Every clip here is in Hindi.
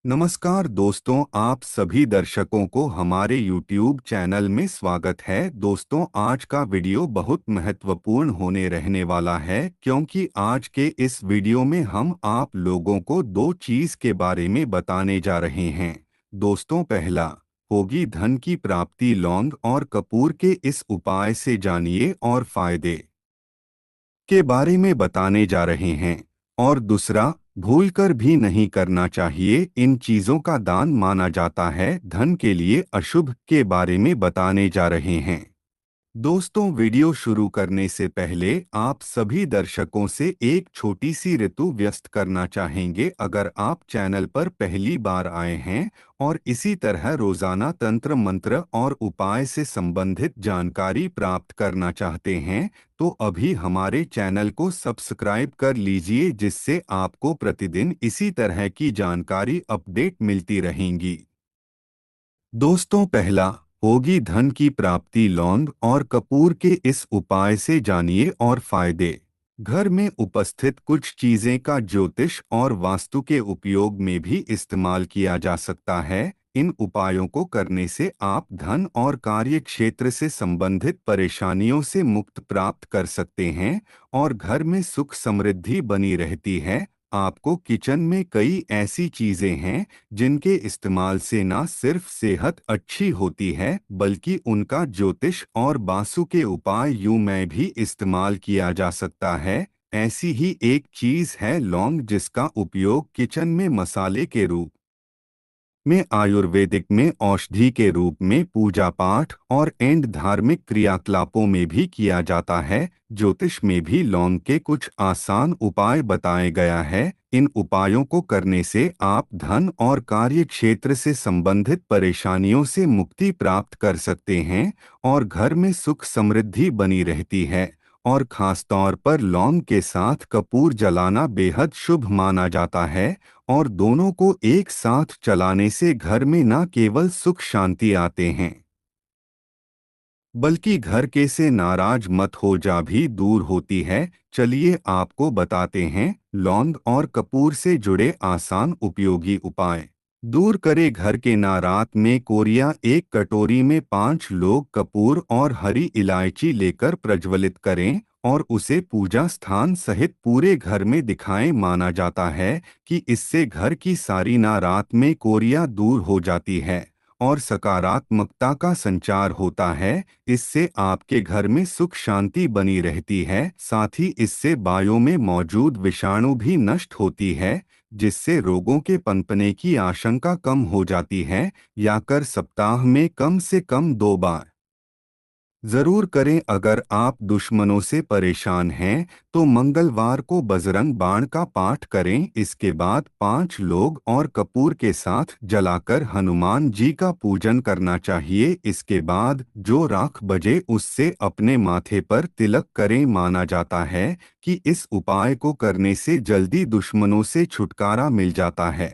नमस्कार दोस्तों, आप सभी दर्शकों को हमारे YouTube चैनल में स्वागत है। दोस्तों, आज का वीडियो बहुत महत्वपूर्ण होने रहने वाला है क्योंकि आज के इस वीडियो में हम आप लोगों को दो चीज़ के बारे में बताने जा रहे हैं। दोस्तों, पहला होगी धन की प्राप्ति। लौंग और कपूर के इस उपाय से जानिए और फायदे के बारे में बताने जा रहे हैं। और दूसरा, भूलकर भी नहीं करना चाहिए, इन चीजों का दान माना जाता है, धन के लिए अशुभ के बारे में बताने जा रहे हैं। दोस्तों, वीडियो शुरू करने से पहले आप सभी दर्शकों से एक छोटी सी ऋतु व्यस्त करना चाहेंगे। अगर आप चैनल पर पहली बार आए हैं और इसी तरह रोजाना तंत्र मंत्र और उपाय से संबंधित जानकारी प्राप्त करना चाहते हैं तो अभी हमारे चैनल को सब्सक्राइब कर लीजिए, जिससे आपको प्रतिदिन इसी तरह की जानकारी अपडेट मिलती रहेंगी। दोस्तों, पहला होगी धन की प्राप्ति। लौंग और कपूर के इस उपाय से जानिए और फायदे। घर में उपस्थित कुछ चीजें का ज्योतिष और वास्तु के उपयोग में भी इस्तेमाल किया जा सकता है। इन उपायों को करने से आप धन और कार्य क्षेत्र से संबंधित परेशानियों से मुक्त प्राप्त कर सकते हैं और घर में सुख समृद्धि बनी रहती है। आपको किचन में कई ऐसी चीजें हैं जिनके इस्तेमाल से न सिर्फ सेहत अच्छी होती है बल्कि उनका ज्योतिष और वास्तु के उपाय यूं में भी इस्तेमाल किया जा सकता है। ऐसी ही एक चीज है लौंग, जिसका उपयोग किचन में मसाले के रूप में, आयुर्वेदिक में औषधि के रूप में, पूजा पाठ और एंड धार्मिक क्रियाकलापों में भी किया जाता है। ज्योतिष में भी लौंग के कुछ आसान उपाय बताए गया है। इन उपायों को करने से आप धन और कार्य क्षेत्र से संबंधित परेशानियों से मुक्ति प्राप्त कर सकते हैं और घर में सुख समृद्धि बनी रहती है। और खास तौर पर लौंग के साथ कपूर जलाना बेहद शुभ माना जाता है और दोनों को एक साथ चलाने से घर में न केवल सुख शांति आते हैं बल्कि घर के से नाराज मत हो जा भी दूर होती है। चलिए आपको बताते हैं लौंग और कपूर से जुड़े आसान उपयोगी उपाय। दूर करे घर के नारात में कोरिया। एक कटोरी में 5 लोग कपूर और हरी इलायची लेकर प्रज्वलित करें और उसे पूजा स्थान सहित पूरे घर में दिखाएं। माना जाता है कि इससे घर की सारी नारात में कोरिया दूर हो जाती है और सकारात्मकता का संचार होता है। इससे आपके घर में सुख शांति बनी रहती है, साथ ही इससे वायु में मौजूद विषाणु भी नष्ट होती है, जिससे रोगों के पनपने की आशंका कम हो जाती है। या कर सप्ताह में कम से कम 2 बार जरूर करें। अगर आप दुश्मनों से परेशान हैं तो मंगलवार को बजरंग बाण का पाठ करें। इसके बाद 5 लोग और कपूर के साथ जलाकर हनुमान जी का पूजन करना चाहिए। इसके बाद जो राख बजे उससे अपने माथे पर तिलक करें। माना जाता है कि इस उपाय को करने से जल्दी दुश्मनों से छुटकारा मिल जाता है।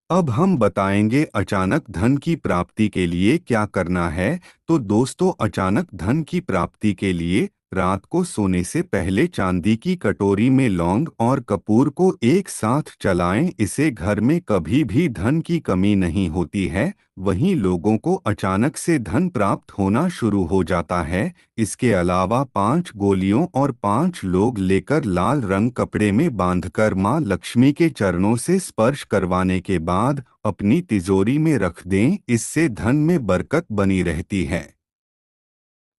अब हम बताएंगे अचानक धन की प्राप्ति के लिए क्या करना है। तो दोस्तों, अचानक धन की प्राप्ति के लिए रात को सोने से पहले चांदी की कटोरी में लौंग और कपूर को एक साथ चलाएं। इससे घर में कभी भी धन की कमी नहीं होती है, वहीं लोगों को अचानक से धन प्राप्त होना शुरू हो जाता है। इसके अलावा 5 गोलियों और 5 लोग लेकर लाल रंग कपड़े में बांधकर मां लक्ष्मी के चरणों से स्पर्श करवाने के बाद अपनी तिजोरी में रख दें। इससे धन में बरकत बनी रहती है।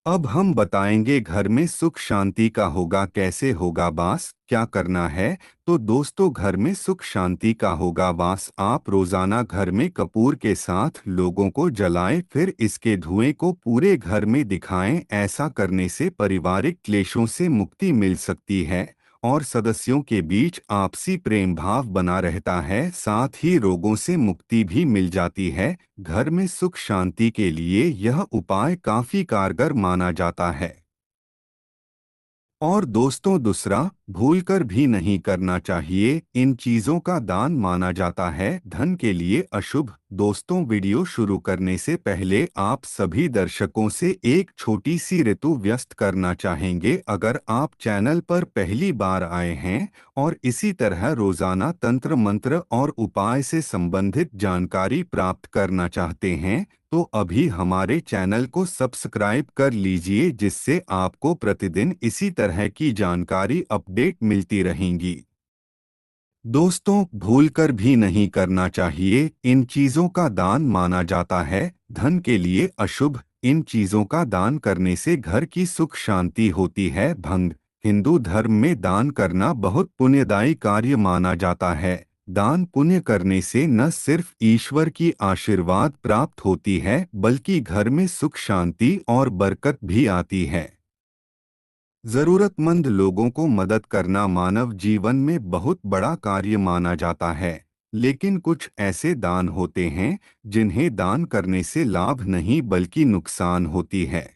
अब हम बताएंगे घर में सुख शांति का होगा कैसे होगा वास, क्या करना है। तो दोस्तों, घर में सुख शांति का होगा वास। आप रोजाना घर में कपूर के साथ लोगों को जलाएं, फिर इसके धुएं को पूरे घर में दिखाएं। ऐसा करने से पारिवारिक क्लेशों से मुक्ति मिल सकती है और सदस्यों के बीच आपसी प्रेम भाव बना रहता है, साथ ही रोगों से मुक्ति भी मिल जाती है। घर में सुख शांति के लिए यह उपाय काफी कारगर माना जाता है। और दोस्तों, दूसरा, भूलकर भी नहीं करना चाहिए, इन चीजों का दान माना जाता है, धन के लिए अशुभ। दोस्तों, वीडियो शुरू करने से पहले आप सभी दर्शकों से एक छोटी सी ऋतु व्यस्त करना चाहेंगे। अगर आप चैनल पर पहली बार आए हैं और इसी तरह रोजाना तंत्र मंत्र और उपाय से संबंधित जानकारी प्राप्त करना चाहते हैं तो अभी हमारे चैनल को सब्सक्राइब कर लीजिए, जिससे आपको प्रतिदिन इसी तरह की जानकारी अपडेट मिलती रहेंगी। दोस्तों, भूलकर भी नहीं करना चाहिए। इन चीजों का दान माना जाता है धन के लिए अशुभ। इन चीजों का दान करने से घर की सुख शांति होती है भंग। हिंदू धर्म में दान करना बहुत पुण्यदायी कार्य माना जाता है। दान पुण्य करने से न सिर्फ ईश्वर की आशीर्वाद प्राप्त होती है बल्कि घर में सुख शांति और बरकत भी आती है। जरूरतमंद लोगों को मदद करना मानव जीवन में बहुत बड़ा कार्य माना जाता है। लेकिन कुछ ऐसे दान होते हैं जिन्हें दान करने से लाभ नहीं बल्कि नुकसान होती है।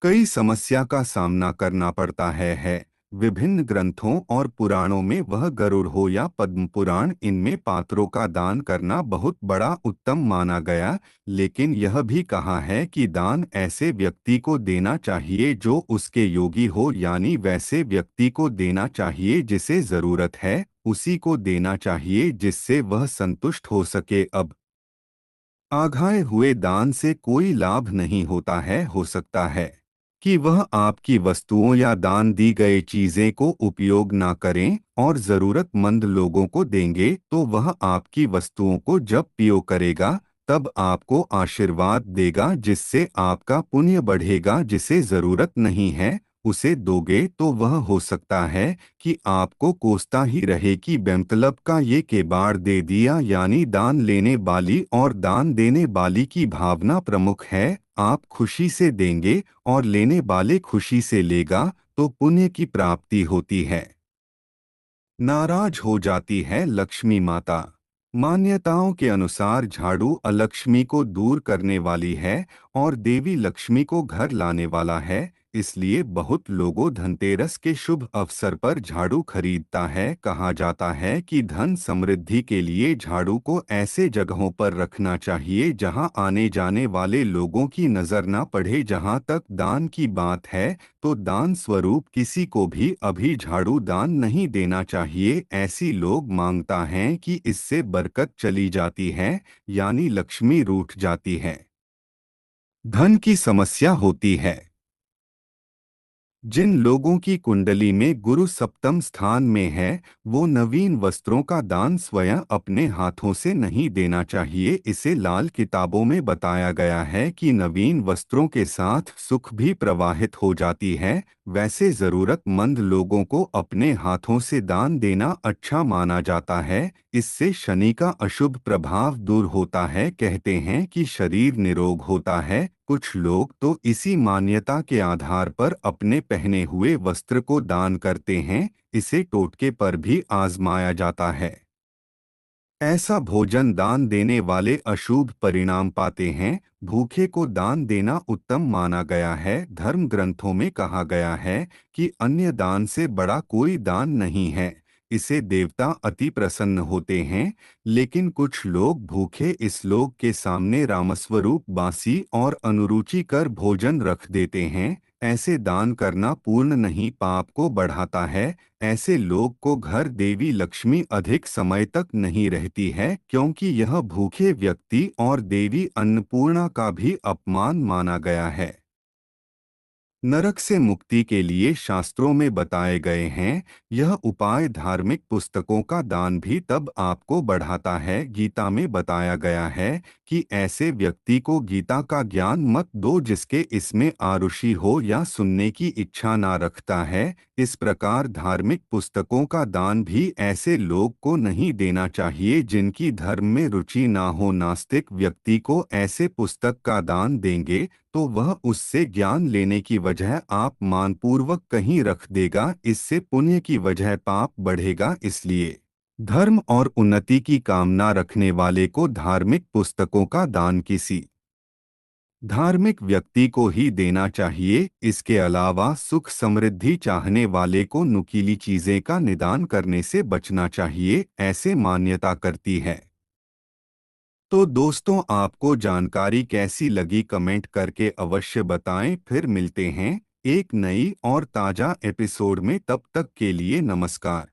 कई समस्या का सामना करना पड़ता है। विभिन्न ग्रंथों और पुराणों में वह गरुड़ हो या पद्म पुराण, इनमें पात्रों का दान करना बहुत बड़ा उत्तम माना गया। लेकिन यह भी कहा है कि दान ऐसे व्यक्ति को देना चाहिए जो उसके योगी हो, यानी वैसे व्यक्ति को देना चाहिए जिसे जरूरत है, उसी को देना चाहिए जिससे वह संतुष्ट हो सके। अब आघाए हुए दान से कोई लाभ नहीं होता है। हो सकता है कि वह आपकी वस्तुओं या दान दी गई चीजें को उपयोग ना करें और जरूरतमंद लोगों को देंगे तो वह आपकी वस्तुओं को जब उपयोग करेगा तब आपको आशीर्वाद देगा, जिससे आपका पुण्य बढ़ेगा। जिसे जरूरत नहीं है उसे दोगे तो वह हो सकता है कि आपको कोसता ही रहे कि बेमतलब का ये केबाड़ दे दिया। यानी दान लेने वाली और दान देने वाली की भावना प्रमुख है। आप खुशी से देंगे और लेने वाले खुशी से लेगा तो पुण्य की प्राप्ति होती है। नाराज हो जाती है लक्ष्मी माता। मान्यताओं के अनुसार झाड़ू अलक्ष्मी को दूर करने वाली है और देवी लक्ष्मी को घर लाने वाला है। इसलिए बहुत लोगों धनतेरस के शुभ अवसर पर झाड़ू खरीदता है। कहा जाता है कि धन समृद्धि के लिए झाड़ू को ऐसे जगहों पर रखना चाहिए जहां आने जाने वाले लोगों की नजर न पड़े। जहां तक दान की बात है तो दान स्वरूप किसी को भी अभी झाड़ू दान नहीं देना चाहिए। ऐसी लोग मांगता हैं कि इससे बरकत चली जाती है, यानी लक्ष्मी रूठ जाती है, धन की समस्या होती है। जिन लोगों की कुंडली में गुरु सप्तम स्थान में है वो नवीन वस्त्रों का दान स्वयं अपने हाथों से नहीं देना चाहिए। इसे लाल किताबों में बताया गया है कि नवीन वस्त्रों के साथ सुख भी प्रवाहित हो जाती है। वैसे जरूरतमंद लोगों को अपने हाथों से दान देना अच्छा माना जाता है। इससे शनि का अशुभ प्रभाव दूर होता है। कहते हैं कि शरीर निरोग होता है। कुछ लोग तो इसी मान्यता के आधार पर अपने पहने हुए वस्त्र को दान करते हैं। इसे टोटके पर भी आजमाया जाता है। ऐसा भोजन दान देने वाले अशुभ परिणाम पाते हैं। भूखे को दान देना उत्तम माना गया है। धर्म ग्रंथों में कहा गया है कि अन्य दान से बड़ा कोई दान नहीं है, इसे देवता अति प्रसन्न होते हैं। लेकिन कुछ लोग भूखे इस लोक के सामने रामस्वरूप बासी और अनुरुचिकर भोजन रख देते हैं। ऐसे दान करना पूर्ण नहीं, पाप को बढ़ाता है। ऐसे लोग को घर देवी लक्ष्मी अधिक समय तक नहीं रहती है, क्योंकि यह भूखे व्यक्ति और देवी अन्नपूर्णा का भी अपमान माना गया है। नरक से मुक्ति के लिए शास्त्रों में बताए गए हैं। यह उपाय धार्मिक पुस्तकों का दान भी तब आपको बढ़ाता है। गीता में बताया गया है कि ऐसे व्यक्ति को गीता का ज्ञान मत दो जिसके इसमें आरुषि हो या सुनने की इच्छा ना रखता है। इस प्रकार धार्मिक पुस्तकों का दान भी ऐसे लोग को नहीं देना चाहिए जिनकी धर्म में रुचि ना हो। नास्तिक व्यक्ति को ऐसे पुस्तक का दान देंगे तो वह उससे ज्ञान लेने की वजह आप मानपूर्वक कहीं रख देगा। इससे पुण्य की वजह पाप बढ़ेगा। इसलिए धर्म और उन्नति की कामना रखने वाले को धार्मिक पुस्तकों का दान किसी धार्मिक व्यक्ति को ही देना चाहिए। इसके अलावा सुख समृद्धि चाहने वाले को नुकीली चीजें का निदान करने से बचना चाहिए, ऐसे मान्यता करती है। तो दोस्तों, आपको जानकारी कैसी लगी कमेंट करके अवश्य बताएं। फिर मिलते हैं एक नई और ताज़ा एपिसोड में। तब तक के लिए नमस्कार।